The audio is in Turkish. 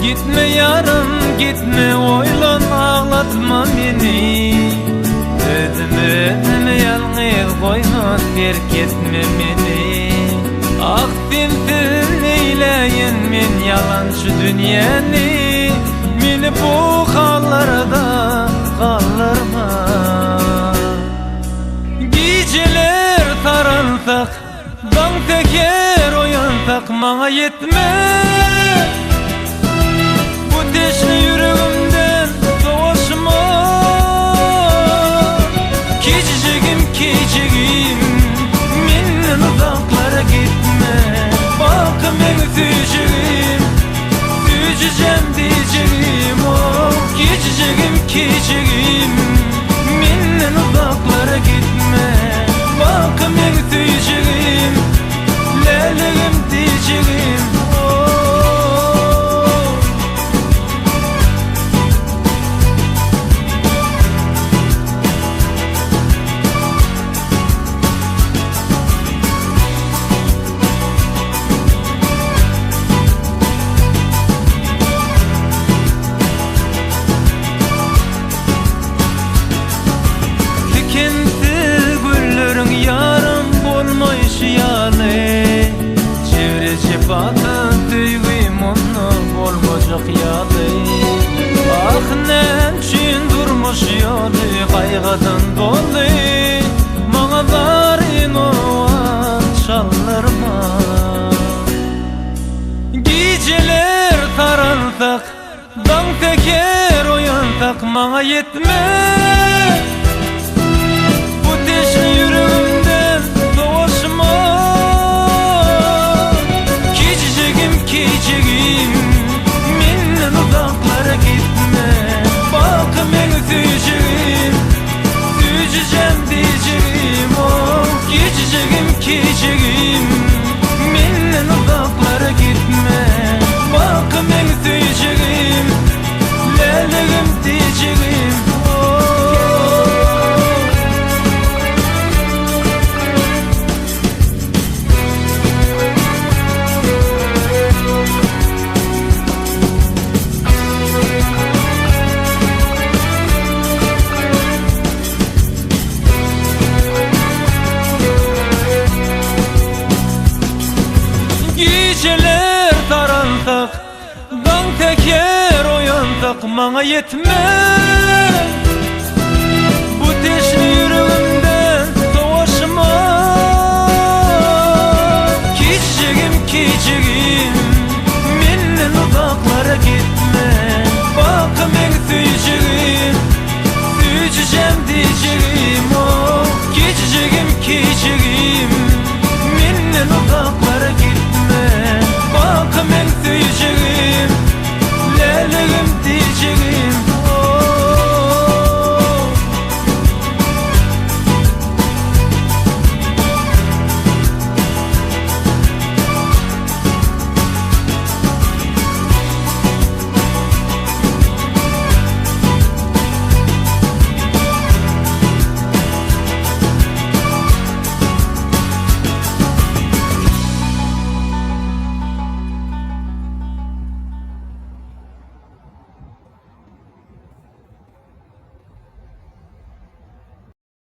Gitme yarım gitme, oylan ağlatma beni. Özüme yalnız koyma, terk etme beni. Ah sensiz neyleyin men yalan şu dünyani. Meni bu hallarda kaldırma. Geceler taransak, dağ teker oyansak bana yetme. Bu teşne yüreğimden soğuşma. Küçücüğüm küçüğüm, menden uzaklara gitme. Bak ben süyücüğüm, süyücüğüm diyeceğim. Oh küçücüğüm küçüğüm, menden uzaklara gitme. Bak ben süyücüğüm, leleğim diyeceğim. Tikensiz güllerin yarım bolmayış yalı. Çevreci batın tüygüyüm onu bolmacak yalı. Ah nem çün durmuş yolu kaygıdan dolu. Bana darin ovan çaldırma. Geceler taransak, dağ teker oyansak bana yetme. Bu teşne yüreğimden soğuşma. Küçücüğüm küçüğüm, menden uzaklara gitme. Bak ben süyücüğüm, süyücüğüm diyeceğim. Oh küçücüğüm küçüğüm, menden uzaklara gitme. Bak ben süyücüğüm, leleğim diyeceğim. Geceler taransak, dağ teker oyansak bana yetme.